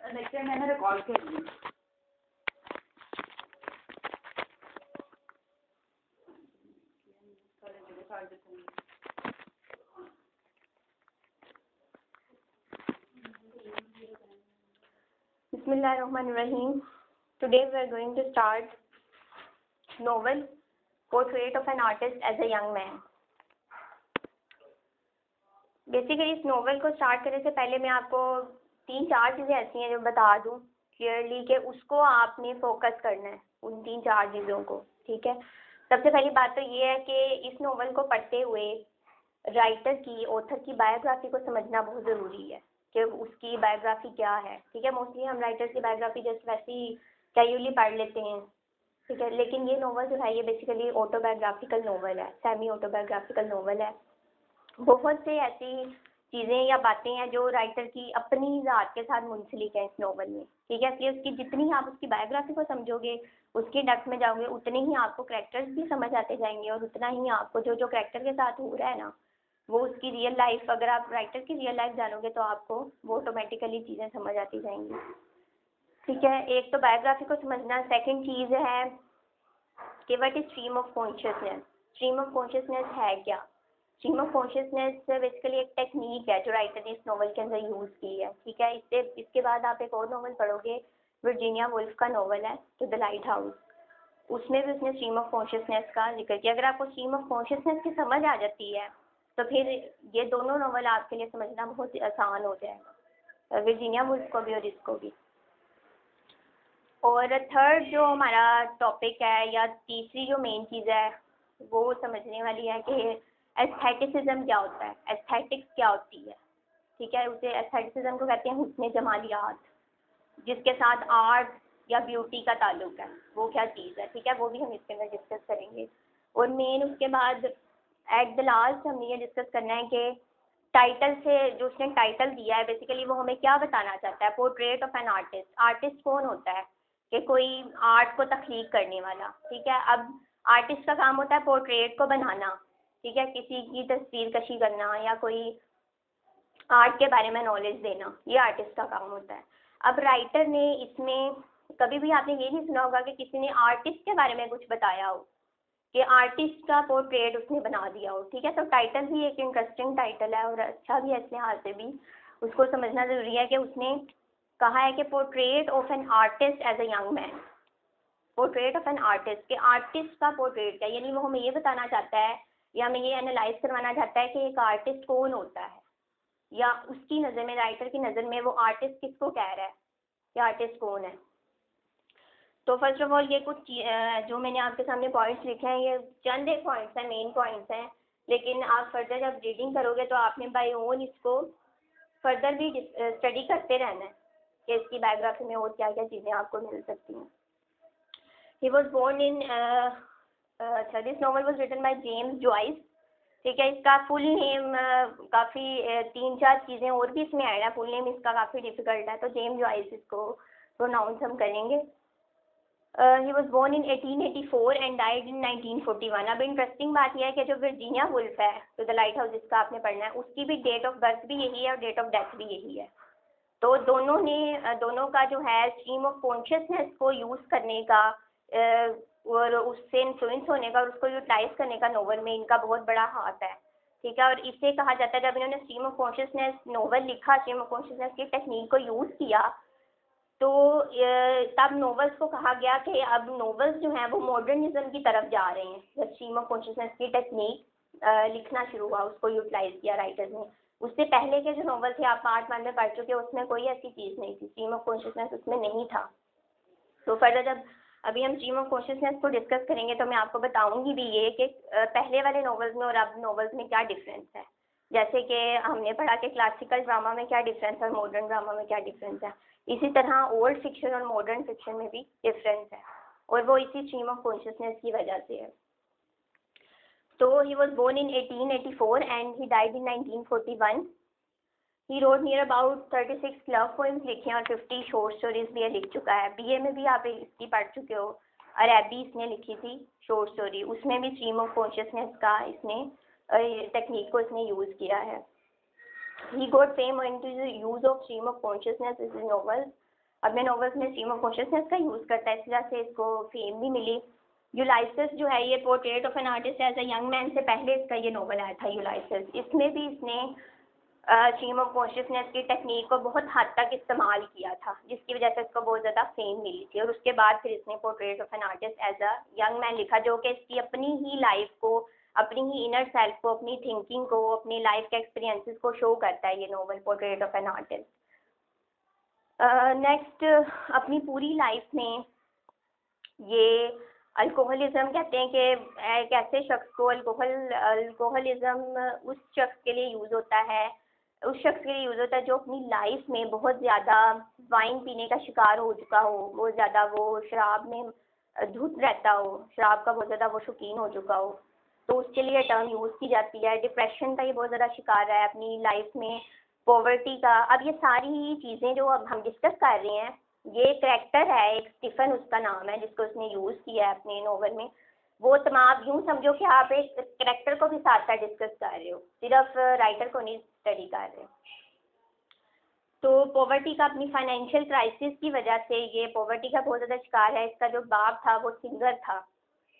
Lecture मैंने record कर लिया। Bismillahirrahmanirrahim. Today we are going to start novel Portrait of an Artist as a Young Man. Basically इस novel को start करने से पहले मैं आपको 3-4 चीज़ें ऐसी हैं जो बता दूं क्लियरली कि उसको आपने फोकस करना है, उन 3-4 चीज़ों को। ठीक है, सबसे पहली बात तो ये है कि इस नोवेल को पढ़ते हुए राइटर की, ऑथर की बायोग्राफी को समझना बहुत ज़रूरी है कि उसकी बायोग्राफी क्या है। ठीक है, मोस्टली हम राइटर्स की बायोग्राफी जस्ट वैसे ही कैजुअली पढ़ लेते हैं। ठीक है, लेकिन ये नोवेल जो है ये बेसिकली ऑटोबायोग्राफिकल नोवेल है, सेमी ऑटोबायोग्राफिकल नोवेल है। बहुत से ऐसी चीज़ें या बातें हैं जो राइटर की अपनी ज़ात के साथ मुंसलिक है इस नोवेल में। ठीक है, इसलिए उसकी जितनी आप उसकी बायोग्राफी को समझोगे, उसकी डेप्थ में जाओगे, उतने ही आपको कैरेक्टर्स भी समझ आते जाएंगे और उतना ही आपको जो जो कैरेक्टर के साथ हो रहा है ना, वो उसकी रियल लाइफ, अगर आप राइटर की रियल लाइफ जानोगे तो आपको वो ऑटोमेटिकली चीज़ें समझ आती जाएंगी। ठीक है, एक तो बायोग्राफी को समझना। सेकेंड चीज़ है कि what is stream of consciousness. Stream of consciousness है क्या? स्ट्रीम ऑफ कॉन्शियसनेस बेसिकली एक टेक्निक है जो राइटर ने इस नॉवल के अंदर यूज़ की है। ठीक है, इसके बाद आप एक और नॉवल पढ़ोगे, वर्जीनिया वुल्फ का नॉवल है टू द लाइट हाउस, उसमें भी उसने स्ट्रीम ऑफ कॉन्शियसनेस का जिक्र किया। अगर आपको स्ट्रीम ऑफ कॉन्शियसनेस की समझ आ जाती है तो फिर ये दोनों नॉवल आपके लिए समझना बहुत आसान हो जाएगा, वर्जीनिया वुल्फ को भी और इसको भी। और थर्ड जो हमारा टॉपिक है या तीसरी जो मेन चीज़ है वो समझने वाली है कि एस्थेटिसिज्म क्या होता है, एस्थेटिक्स क्या होती है। ठीक है, उसे एस्थेटिसिज्म को कहते हैं हुस्न जमालियात, जिसके साथ आर्ट या ब्यूटी का ताल्लुक है, वो क्या चीज़ है। ठीक है, वो भी हम इसके अंदर डिस्कस करेंगे। और मेन उसके बाद एट द लास्ट हमने ये डिस्कस करना है कि टाइटल से, जो उसने टाइटल दिया है बेसिकली वो हमें क्या बताना चाहता है, portrait of an artist. Artist कौन होता है? कि कोई आर्ट को तख्लीक करने वाला। ठीक है, अब आर्टिस्ट का काम होता है पोर्ट्रेट को बनाना। ठीक है, किसी की तस्वीर कशी करना या कोई आर्ट के बारे में नॉलेज देना, ये आर्टिस्ट का काम होता है। अब राइटर ने इसमें, कभी भी आपने ये नहीं सुना होगा कि किसी ने आर्टिस्ट के बारे में कुछ बताया हो, कि आर्टिस्ट का पोर्ट्रेट उसने बना दिया हो। ठीक है, तो टाइटल भी एक इंटरेस्टिंग टाइटल है और अच्छा भी है, इस लिहाज से भी उसको समझना ज़रूरी है कि उसने कहा है कि portrait of an artist as a young man. Portrait of an artist, के आर्टिस्ट का पोर्ट्रेट है, यानी वो हमें ये बताना चाहता है या हमें ये एनालाइज करवाना चाहता है कि एक आर्टिस्ट कौन होता है, या उसकी नज़र में, राइटर की नज़र में वो आर्टिस्ट किसको कह रहा है कि आर्टिस्ट कौन है। तो फर्स्ट ऑफ ऑल ये कुछ जो मैंने आपके सामने पॉइंट्स लिखे हैं, ये चंद एक पॉइंट्स हैं, मेन पॉइंट्स हैं, लेकिन आप फर्दर जब रीडिंग करोगे तो आपने बाय ओन इसको फर्दर भी स्टडी करते रहना है कि इसकी बायोग्राफी में और क्या क्या चीज़ें आपको मिल सकती हैं। ही वॉज बोर्न इन, अच्छा, this novel was written by James Joyce. ठीक है, इसका फुल नेम काफ़ी 3-4 चीज़ें और भी इसमें ऐड है, फुल नेम इसका काफ़ी डिफ़िकल्ट है, तो जेम्स जॉइस इसको प्रोनाउंस हम करेंगे। He was born in 1884 and died in 1941। अब इंटरेस्टिंग बात यह है कि जो वर्जीनिया वुल्फ है टू द लाइट हाउस जिसका आपने पढ़ना है, उसकी भी डेट ऑफ बर्थ भी यही है और डेट ऑफ डेथ भी यही है। तो दोनों का जो है स्ट्रीम ऑफ कॉन्शियसनेस को यूज़ करने का और उससे इन्फ्लुएंस होने का और उसको यूटिलाइज करने का नोवेल में इनका बहुत बड़ा हाथ है। ठीक है, और इसे कहा जाता है, जब इन्होंने स्ट्रीम ऑफ कॉन्शियसनेस नोवेल लिखा, स्ट्रीम ऑफ कॉन्शियसनेस की टेक्निक को यूज़ किया, तो तब नोवेल्स को कहा गया कि अब नोवेल्स जो हैं वो मॉडर्निज्म की तरफ जा रहे हैं। जब स्ट्रीम ऑफ कॉन्शियसनेस की टेक्निक लिखना शुरू हुआ, उसको यूटिलाइज किया राइटर्स ने। उससे पहले के जो नॉवल थे आप पार्ट 1 में पढ़ चुके हो, उसमें कोई ऐसी चीज़ नहीं थी, स्ट्रीम ऑफ कॉन्शियसनेस उसमें नहीं था। तो फर्दर जब अभी हम स्ट्रीम ऑफ कॉन्शियसनेस को डिस्कस करेंगे तो मैं आपको बताऊंगी भी ये कि पहले वाले नॉवेल्स में और अब नॉवेल्स में क्या डिफरेंस है। जैसे कि हमने पढ़ा कि क्लासिकल ड्रामा में क्या डिफरेंस है और मॉडर्न ड्रामा में क्या डिफरेंस है, इसी तरह ओल्ड फिक्शन और मॉडर्न फिक्शन में भी डिफरेंस है, और वो इसी स्ट्रीम ऑफ कॉन्शियसनेस की वजह से है। तो he was born in 1884 and he died in 1941। He wrote near about 36 love poems लिखे हैं और 50 शॉर्ट स्टोरीज भी ये लिख चुका है। बीए में भी आप इसकी पढ़ चुके हो, अरेबी इसने लिखी थी शॉर्ट स्टोरी, उसमें भी स्ट्रीम ऑफ कॉन्शियसनेस का इसने टेक्निक को इसने यूज़ किया है। He got fame into the use of stream of consciousness in his novels अपने नॉवेल्स में स्ट्रीम ऑफ कॉन्शियसनेस का यूज़ करता है, इस वजह से इसको फेम भी मिली। यूलाइसिस जो है ये portrait of an artist as a young man से पहले इसका ये नॉवल आया था यूलाइसिस। इसमें भी इसने स्ट्रीम ऑफ कॉन्शियसनेस की टेक्निक को बहुत हद तक इस्तेमाल किया था, जिसकी वजह से इसको बहुत ज़्यादा फेम मिली थी। और उसके बाद फिर इसने portrait of an artist as a young man लिखा, जो कि इसकी अपनी ही लाइफ को, अपनी ही इनर सेल्फ को, अपनी थिंकिंग को, अपनी लाइफ के एक्सपीरियंसेस को शो करता है ये novel portrait of an artist. Next, अपनी पूरी लाइफ में ये अल्कोहलिज्म कहते हैं कि एक ऐसे शख्स को अल्कोहलिज्म उस शख्स के लिए यूज़ होता है, उस शख्स के लिए यूज़ होता है जो अपनी लाइफ में बहुत ज़्यादा वाइन पीने का शिकार हो चुका हो, बहुत ज़्यादा वो शराब में धुत रहता हो, शराब का बहुत ज़्यादा वो शौकीन हो चुका हो, तो उसके लिए टर्म यूज़ की जाती है। डिप्रेशन का ये बहुत ज़्यादा शिकार है अपनी लाइफ में, पॉवर्टी का। अब ये सारी चीज़ें जो अब हम डिस्कस कर रहे हैं, ये करेक्टर है एक स्टीफन, उसका नाम है, जिसको उसने यूज़ किया है अपने नॉवल में। वो तमाम यूँ समझो कि आप एक करेक्टर को भी साथ साथ डिस्कस कर रहे हो, सिर्फ राइटर को नहीं स्टडी कर रहे हो। तो पॉवर्टी का, अपनी फाइनेंशियल क्राइसिस की वजह से ये पॉवर्टी का बहुत ज़्यादा शिकार है। इसका जो बाप था वो सिंगर था,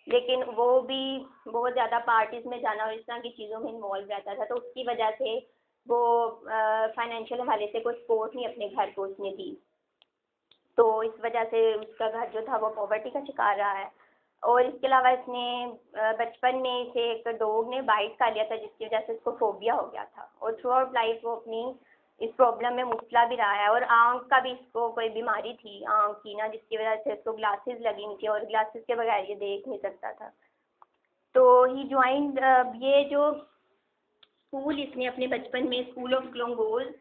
लेकिन वो भी बहुत ज़्यादा पार्टीज़ में जाना और इस तरह की चीज़ों में इन्वॉल्व रहता था, तो उसकी वजह से वो फाइनेंशियल हवाले से कोई सपोर्ट नहीं अपने घर को उसने दी, तो इस वजह से उसका घर जो था वो पॉवर्टी का शिकार रहा है। और इसके अलावा इसने बचपन में इसे एक डॉग ने बाइट कर लिया था, जिसकी वजह से उसको फोबिया हो गया था, और थ्रू आउट लाइफ वो अपनी इस प्रॉब्लम में मुब्तला भी रहा है। और आँख का भी इसको कोई बीमारी थी, आँख की ना, जिसकी वजह से इसको ग्लासेस लगी हुई थी और ग्लासेस के बगैर ये देख नहीं सकता था। तो ही ज्वाइंड, ये जो स्कूल इसने अपने बचपन में, स्कूल ऑफ ग्लोंगोज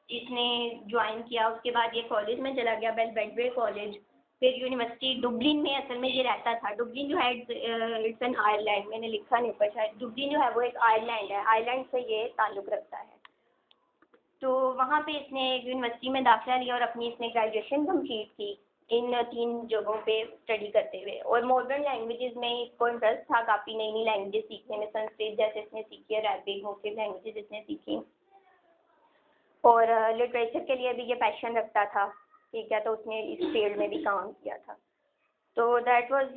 इसने ज्वाइन किया, उसके बाद ये कॉलेज में चला गया, बेल्वेडरे कॉलेज, फिर यूनिवर्सिटी डुबलिन में असल में ये रहता था। डुबलिन जो है इट्स एन आयरलैंड, मैंने लिखा नहीं ऊपर शायद, डुबलिन जो है वो एक आयरलैंड है, आयरलैंड से ये ताल्लुक़ रखता है। तो वहाँ पे इसने यूनिवर्सिटी में दाखिला लिया और अपनी इसने ग्रेजुएशन कंप्लीट की इन 3 जगहों पे स्टडी करते हुए। और मॉडर्न लैंग्वेजेस में इसको इंटरेस्ट था काफ़ी, नई नई लैंग्वेजेस सीखने में, संस्कृत जैसे इसने सीखी है, अरबिक, मुख्तलिफ लैंग्वेजेस इसने सीखी, और लिटरेचर के लिए भी ये पैशन रखता था, ठीक है, तो उसने इस फील्ड में भी काम किया था। तो दैट वाज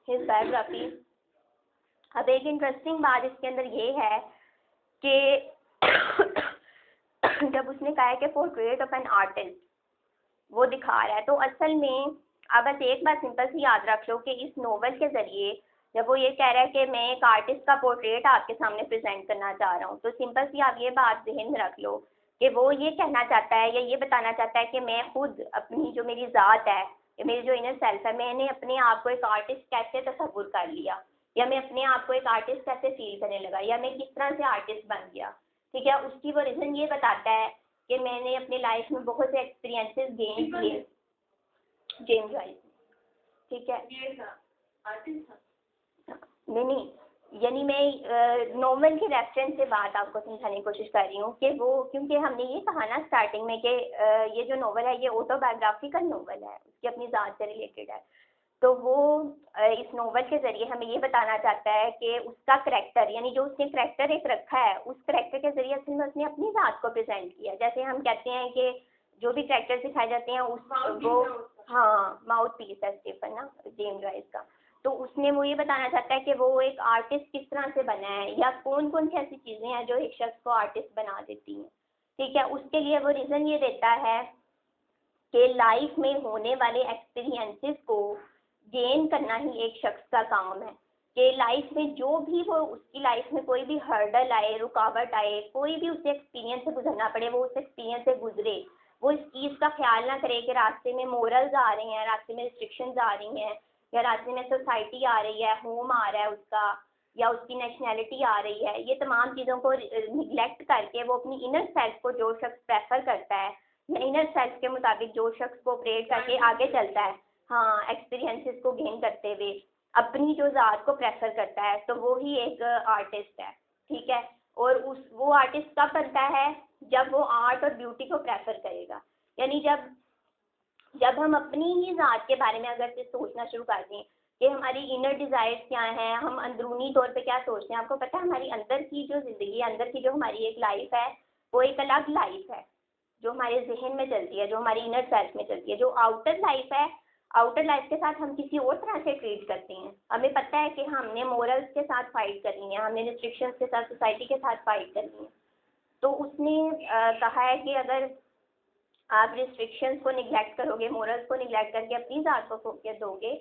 हिज बायोग्राफी। अब एक इंटरेस्टिंग बात इसके अंदर ये है कि जब उसने कहा है कि पोर्ट्रेट ऑफ एन आर्टिस्ट वो दिखा रहा है, तो असल में अब बस एक बात सिंपल सी याद रख लो कि इस नॉवल के ज़रिए जब वो ये कह रहा है कि मैं एक आर्टिस्ट का पोर्ट्रेट आपके सामने प्रेजेंट करना चाह रहा हूँ, तो सिंपल सी आप ये बात ज़हन में रख लो कि वो ये कहना चाहता है या ये बताना चाहता है कि मैं खुद अपनी जो मेरी ज़ात है, मेरी जो इनर सेल्फ है, मैंने अपने आप को एक आर्टिस्ट कैसे तस्वुर कर लिया, या मैं अपने आप को एक आर्टिस्ट कैसे फील करने लगा, या मैं किस तरह से आर्टिस्ट बन गया, ठीक है। उसकी वो रीज़न ये बताता है कि मैंने अपनी लाइफ में बहुत से एक्सपीरियंसेस गेन किए, जेम्स जॉइस, ठीक है। नहीं, यानी मैं नॉवल के रेफरेंस से बात आपको समझाने की कोशिश कर रही हूँ कि वो, क्योंकि हमने ये कहा ना स्टार्टिंग में कि ये जो नॉवल है ये ऑटोबायोग्राफिकल नॉवल है, उसकी अपनी ज़ात से रिलेटेड है, तो वो इस नॉवल के ज़रिए हमें ये बताना चाहता है कि उसका करैक्टर, यानी जो उसने करैक्टर एक रखा है, उस करैक्टर के ज़रिए असल में उसने अपनी ज़ात को प्रेजेंट किया। जैसे हम कहते हैं कि जो भी करैक्टर दिखाए जाते हैं उस वो, हाँ, माउथ पीस है स्टीफन ना, जेम्स जॉइस का, तो उसने वो ये बताना चाहता है कि वो एक आर्टिस्ट किस तरह से बना है, या कौन कौन सी ऐसी चीज़ें हैं जो एक शख्स को आर्टिस्ट बना देती हैं, ठीक है। उसके लिए वो रीज़न ये देता है कि लाइफ में होने वाले एक्सपीरियंसेस को गेन करना ही एक शख्स का काम है, कि लाइफ में जो भी वो, उसकी लाइफ में कोई भी हर्डल आए, रुकावट आए, कोई भी उसे एक्सपीरियंस से गुजरना पड़े, वो उस एक्सपीरियंस से गुजरे, वो इस चीज़ का ख्याल ना करे कि रास्ते में मोरल्स आ रहे हैं, रास्ते में रिस्ट्रिक्शंस आ रही हैं, या रास्ते में सोसाइटी आ रही है, होम आ रहा है उसका, या उसकी नेशनैलिटी आ रही है। ये तमाम चीज़ों को निगलेक्ट करके वो अपनी इनर सेल्फ को, जो शख्स प्रेफर करता है या इनर सेल्फ के मुताबिक जो शख्स को ऑपरेट करके आगे चलता है, हाँ, एक्सपीरियंसेस को गेन करते हुए अपनी जो ज़ात को प्रेफर करता है, तो वो ही एक आर्टिस्ट है, ठीक है। और वो आर्टिस्ट कब बनता है, जब वो आर्ट और ब्यूटी को प्रेफर करेगा, यानी जब हम अपनी ही ज़ात के बारे में अगर से सोचना शुरू कर दें कि हमारी इनर डिज़ायर्स क्या हैं, हम अंदरूनी तौर पे क्या सोचते हैं। आपको पता है हमारी अंदर की जो ज़िंदगी, अंदर की जो हमारी एक लाइफ है, वो एक अलग लाइफ है जो हमारे जहन में चलती है, जो हमारी इनर सेल्फ में चलती है। जो आउटर लाइफ है, आउटर लाइफ के साथ हम किसी और तरह से ट्रीट करते हैं। हमें पता है कि हमने मोरल्स के साथ फाइट करनी है, हमने रिस्ट्रिक्शंस के साथ, सोसाइटी के साथ फाइट करनी है। तो उसने कहा है कि अगर आप रिस्ट्रिक्शंस को निगलेक्ट करोगे, मोरल्स को निगलेक्ट करके अपनी ज़ात को फोकस दोगे,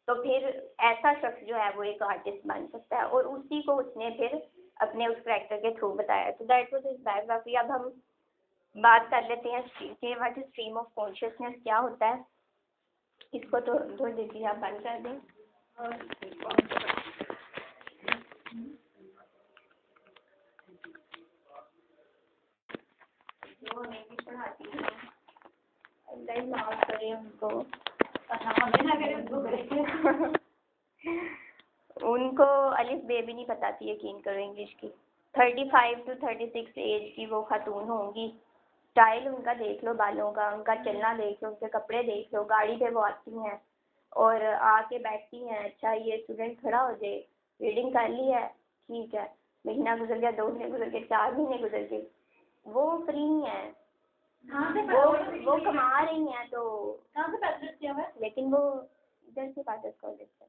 तो फिर ऐसा शख्स जो है वो एक आर्टिस्ट बन सकता है। और उसी को उसने फिर अपने उस करैक्टर के थ्रू बताया। तो दैट वाज हिज बायोग्राफी। अब हम बात कर लेते हैं कि what is stream of consciousness, क्या होता है। इसको तो थोड़ी देर के लिए आप बंद कर दें। जो इंग्लिश पढ़ाती है अल्लाह माफ करे उनको, उनको अलिफ बे भी नहीं बताती, यकीन करो इंग्लिश की। 35 to 36 एज की वो खातून होंगी। स्टाइल उनका देख लो, बालों का, उनका चलना देख लो, उनके कपड़े देख लो। गाड़ी पे वो आती हैं और आके बैठती हैं। अच्छा ये स्टूडेंट खड़ा हो जाए, रीडिंग कर ली है, ठीक है, महीना गुजर गया, 2 महीने गुजर गए, 4 महीने गुजर गए, वो फ्री हैं, वो कमा रही हैं। तो कहाँ से पैसे किया हुआ, लेकिन वो इधर से पास कॉलेज से।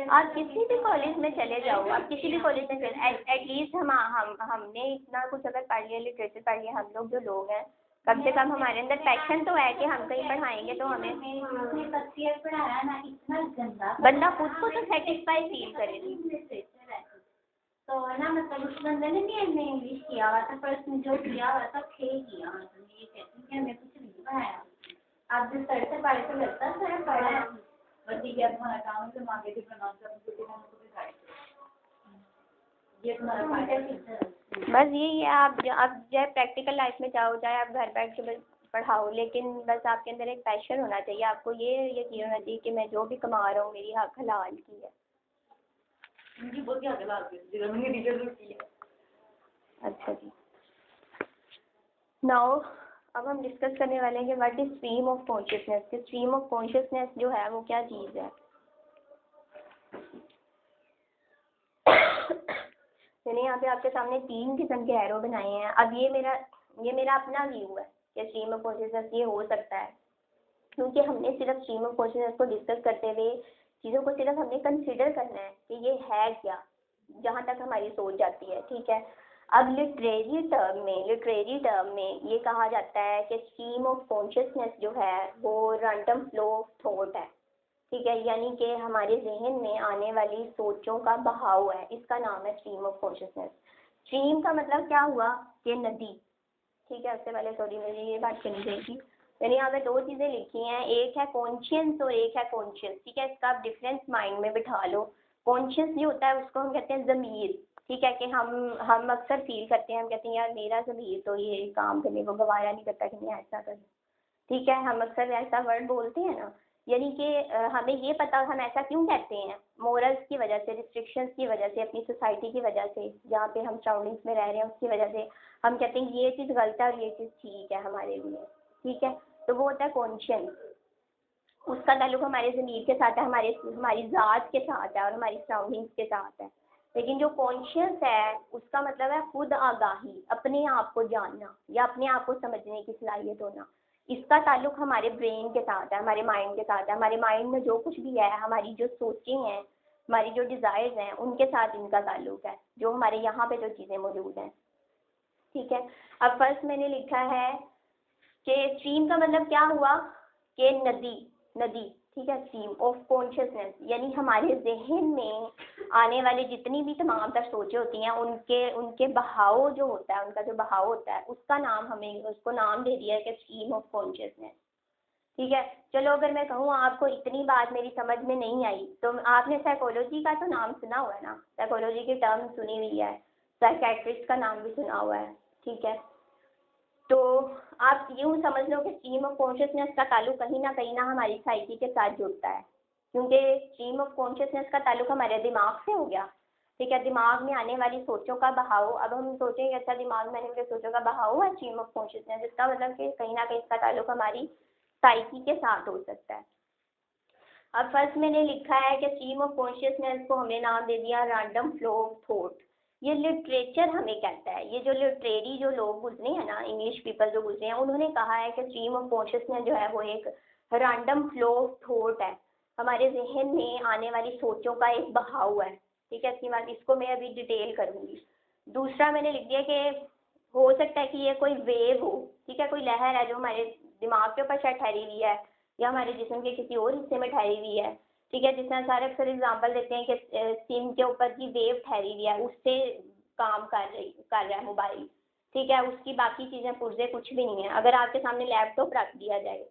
आप किसी भी कॉलेज में चले जाओ, आप किसी भी कॉलेज में चले, एटलीस्ट हमने इतना कुछ अगर पढ़ लिया, लिटरेचर पढ़ लिया, हम लोग जो लोग हैं, कम से कम हमारे अंदर पैशन तो है कि हम कहीं पढ़ाएंगे तो हमें पढ़ाया ना, इतना गंदा बंदा खुद को तो सेटिस्फाई फील करे। तो ना मतलब उस बंदे ने भी हमने इंग्लिश किया हुआ था, पर उसने जो किया हुआ था फेल किया। मतलब ये कहती है हमें कुछ नहीं पढ़ाया। आप जिस तरह से पढ़े तो लगता है सर पढ़ा है, बस ठीक है तुम्हारा काम है, तुम आगे भी प्रोनाउंस करो, ये तुम्हारा बस यही है। आप चाहे प्रैक्टिकल लाइफ में जाओ, चाहे आप घर बैठ के बस पढ़ाओ, लेकिन बस आपके अंदर एक पैशन होना चाहिए। आपको ये यकीन होना चाहिए कि मैं जो भी कमा रहा हूँ मेरी हक हलाल की है। अच्छा जी, नाउ अब हम डिस्कस करने वाले हैं कि what is stream of consciousness. कि स्ट्रीम ऑफ कॉन्शियसनेस जो है वो क्या चीज़ है। मैंने यहाँ पे आपके सामने 3 किस्म के एरो बनाए हैं। अब ये मेरा अपना व्यू है कि स्ट्रीम ऑफ कॉन्शियसनेस ये हो सकता है, क्योंकि हमने सिर्फ स्ट्रीम ऑफ कॉन्शियसनेस को डिस्कस करते हुए चीज़ों को सिर्फ हमने कंसिडर करना है कि ये है क्या, जहाँ तक हमारी सोच जाती है, ठीक है। अब लिटरेरी टर्म में ये कहा जाता है कि स्ट्रीम ऑफ कॉन्शियसनेस जो है वो रैंडम फ्लो ऑफ थॉट है, ठीक है, यानी कि हमारे जहन में आने वाली सोचों का बहाव है, इसका नाम है स्ट्रीम ऑफ कॉन्शियसनेस। स्ट्रीम का मतलब क्या हुआ कि नदी, ठीक है। उससे पहले सॉरी मुझे ये बात करनी चाहिए, मैंने यहाँ पे 2 चीज़ें लिखी हैं, एक है कॉन्शियस और एक है कॉन्शियस, ठीक है। इसका आप डिफरेंस माइंड में बिठा लो। कॉन्शियस जो होता है उसको हम कहते हैं ज़मीर, ठीक है, कि हम अक्सर फील करते हैं, हम कहते हैं यार मेरा ज़मीर तो ये काम करने को गवारा नहीं करता कि मैं ऐसा करूँ, ठीक है। हम अक्सर ऐसा वर्ड बोलते हैं ना, यानी कि हमें ये पता, हम ऐसा क्यों कहते हैं, मोरल्स की वजह से, रिस्ट्रिक्शंस की वजह से, अपनी सोसाइटी की वजह से, जहाँ पे हम सराउंडिंग्स में रह रहे हैं उसकी वजह से हम कहते हैं ये चीज़ गलत है और ये चीज़ ठीक है हमारे लिए, ठीक है। तो वो होता है कॉन्शियस, उसका ताल्लुक हमारे ज़मीर के साथ है, हमारी ज़ात के साथ है और हमारी सराउंडिंग्स के साथ है। लेकिन जो कॉन्शियस है उसका मतलब है खुद आगाही, अपने आप को जानना या अपने आप को समझने की सलाहियत होना। इसका ताल्लुक हमारे ब्रेन के साथ है, हमारे माइंड के साथ है। हमारे माइंड में जो कुछ भी है, हमारी जो सोचें हैं, हमारी जो डिज़ायर्स हैं, उनके साथ इनका ताल्लुक है, जो हमारे यहाँ पे जो चीज़ें मौजूद हैं, ठीक है। अब फर्स्ट मैंने लिखा है कि स्ट्रीम का मतलब क्या हुआ कि नदी, ठीक है। स्ट्रीम ऑफ कॉन्शियसनेस यानी हमारे जहन में आने वाली जितनी भी तमाम तर सोचें होती हैं, उनके बहाव जो होता है, उनका जो बहाव होता है उसका नाम, हमने उसको नाम दे दिया है कि स्ट्रीम ऑफ कॉन्शियसनेस, ठीक है। चलो अगर मैं कहूँ आपको इतनी बात मेरी समझ में नहीं आई, तो आपने साइकोलॉजी का तो नाम सुना हुआ है ना, साइकोलॉजी की टर्म सुनी हुई है, साइकेट्रिस्ट का नाम भी सुना हुआ है, ठीक है। तो आप यूँ समझ लो कि स्ट्रीम ऑफ कॉन्शियसनेस का ताल्लुक कहीं ना हमारी साइकी के साथ जुड़ता है, क्योंकि स्ट्रीम ऑफ कॉन्शियसनेस का ताल्लुक हमारे दिमाग से हो गया, ठीक है। दिमाग में आने वाली सोचों का बहाव, अब हम सोचेंगे अच्छा दिमाग में आने वाली सोचों का बहाव है स्ट्रीम ऑफ कॉन्शियसनेस, इसका मतलब कि कहीं ना कहीं इसका ताल्लुक हमारी साइकी के साथ हो सकता है। अब फर्स्ट मैंने लिखा है कि स्ट्रीम ऑफ कॉन्शियसनेस को हमने नाम दे दिया रैंडम फ्लो ऑफ थॉट, ये लिटरेचर हमें कहता है, ये जो लिटरेरी जो लोग गुजरे हैं ना, इंग्लिश पीपल जो गुजरे हैं, उन्होंने कहा है कि स्ट्रीम ऑफ कॉन्शियसनेस जो है वो एक रैंडम फ्लो ऑफ थॉट है, हमारे जहन में आने वाली सोचों का एक बहाव है। ठीक है, इसकी बात इसको मैं अभी डिटेल करूँगी। दूसरा मैंने लिख दिया कि हो सकता है कि ये कोई वेव हो, ठीक है, कोई लहर है जो हमारे दिमाग के ऊपर शायद ठहरी हुई है या हमारे जिस्म के किसी और हिस्से में ठहरी हुई है। ठीक है, जिस तरह सारे अक्सर एग्जांपल देते हैं कि सिम के ऊपर की वेव ठहरी हुई है, उससे काम कर रहा है मोबाइल। ठीक है, उसकी बाकी चीज़ें पुर्जे कुछ भी नहीं है। अगर आपके सामने लैपटॉप रख दिया जाए,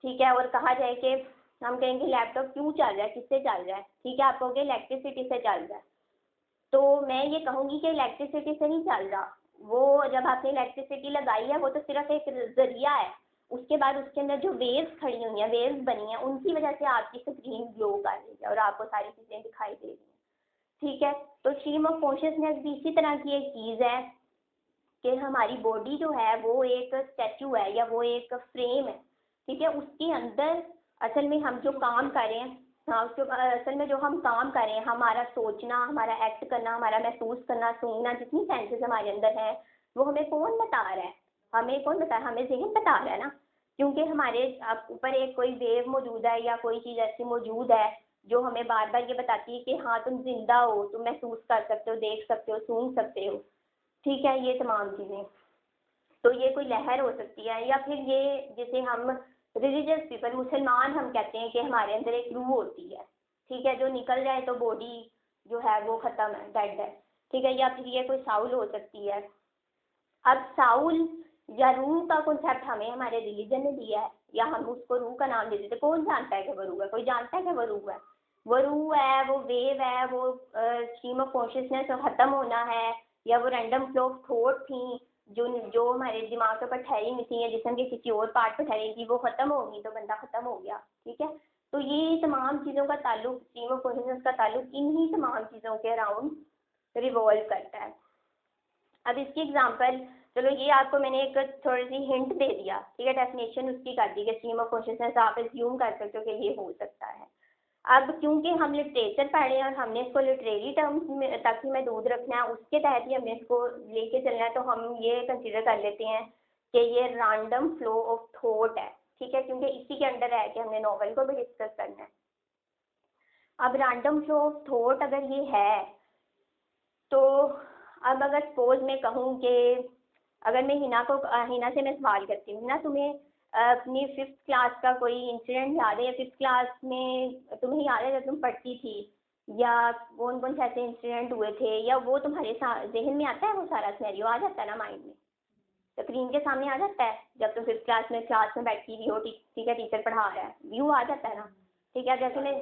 ठीक है, और कहा जाए कि हम कहेंगे लैपटॉप क्यों चल रहा है, किससे चल रहा है, ठीक है, आप कहोगे इलेक्ट्रिसिटी से चल रहा है, तो मैं ये कहूँगी कि इलेक्ट्रिसिटी से नहीं चल रहा। वो जब आपने इलेक्ट्रिसिटी लगाई है वो तो सिर्फ एक जरिया है, उसके बाद उसके अंदर जो वेव्स खड़ी हुई हैं, वेव्स बनी हैं, उनकी वजह से आपकी स्क्रीन ग्लो कर रही है और आपको सारी चीज़ें दिखाई दे रही हैं। ठीक है, तो स्ट्रीम ऑफ कॉन्शियसनेस भी इसी तरह की एक चीज़ है कि हमारी बॉडी जो है वो एक स्टैचू है या वो एक फ्रेम है। ठीक है, उसके अंदर असल में हम जो काम कर रहे हैं, हाँ, उसके असल में जो हम काम कर रहे हैं, हमारा सोचना, हमारा एक्ट करना, हमारा महसूस करना, सूंघना, जितनी सेंसेस हमारे अंदर हैं, वो हमें कौन बता रहा है? हमें कौन बता, हमें ज़हन बता रहा है ना, क्योंकि हमारे ऊपर एक कोई वेव मौजूद है या कोई चीज़ ऐसी मौजूद है जो हमें बार बार ये बताती है कि हाँ तुम जिंदा हो, तुम महसूस कर सकते हो, देख सकते हो, सूंघ सकते हो। ठीक है, ये तमाम चीज़ें, तो ये कोई लहर हो सकती है, या फिर ये जिसे हम रिलीजियस पीपल, मुसलमान, हम कहते हैं कि हमारे अंदर एक रूह होती है। ठीक है, जो निकल जाए तो बॉडी जो है वो ख़त्म है, डेड है। ठीक है, या फिर ये कोई साउल हो सकती है। अब साउल या रूह का कॉन्सेप्ट हमें हमारे रिलीजन ने दिया है, या हम उसको रूह का नाम दे देते। कौन जानता है कि वो रूह है? कोई जानता है कि वो रूह है? वो रूह है, वो वेव है, वो स्ट्रीम ऑफ कॉन्शियसनेस ख़त्म होना है, या वो रैंडम फ्लो ऑफ थॉट थी जो हमारे दिमाग के ऊपर ठहरी हुई थी या जिसम के किसी और पार्ट पर ठहरी थी, वो ख़त्म होगी तो बंदा ख़त्म हो गया। ठीक है, तो ये तमाम चीज़ों का ताल्लुक, स्ट्रीम ऑफ कॉन्शियसनेस का ताल्लुक इन्हीं तमाम चीज़ों के अराउंड रिवॉल्व करता है। अब इसकी एग्जांपल, चलो ये आपको मैंने एक थोड़ी सी हिंट दे दिया, ठीक है, डेफिनेशन उसकी कर दी कि स्ट्रीम ऑफ कॉन्शियसनेस आप एज्यूम कर सकते हो कि ये हो सकता है। अब क्योंकि हम लिटरेचर पढ़े हैं और हमने इसको लिटरेरी टर्म्स में तक ही महदूद रखना है, उसके तहत ही हमने इसको लेके चलना है, तो हम ये कंसिडर कर लेते हैं कि ये रैंडम फ्लो ऑफ थॉट है। ठीक है, क्योंकि इसी के अंडर है कि हमने नॉवल को भी डिस्कस करना है। अब रैंडम फ्लो ऑफ थॉट अगर ये है, तो अब अगर सपोज मैं कहूँ कि अगर मैं हिना से मैं सवाल करती हूँ, हिना तुम्हें अपनी 5th क्लास का कोई इंसिडेंट याद है, या 5th क्लास में तुम्हें याद है जब तुम पढ़ती थी, या कौन कौन से ऐसे इंसिडेंट हुए थे, या वो तुम्हारे जहन में आता है, वो सारा सिनेरियो आ जाता है ना माइंड में, स्क्रीन के सामने आ जाता है जब तुम 5th क्लास में बैठी हुई हो, ठीक है, टीचर पढ़ा रहा है, व्यू आ जाता है ना। ठीक है, जैसे मैं,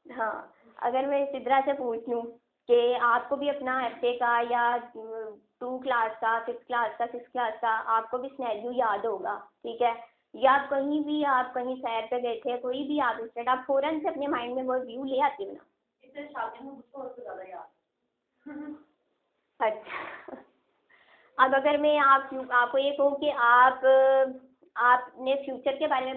हाँ, अगर मैं सिद्रा से पूछ लूँ कि आपको भी अपना एफए का या 2 क्लास का, 5th क्लास का, 6th क्लास का आपको भी सिनेरियो याद होगा, ठीक है, या आप कहीं सैर पे गए थे, कोई भी आप इंसिडेंट, आप फौरन से अपने माइंड में वो व्यू ले आते हो ना। इससे शादी में मुझको और ज़्यादा याद। अच्छा, अब अगर मैं आपको ये कहूँ कि आपने फ्यूचर के बारे में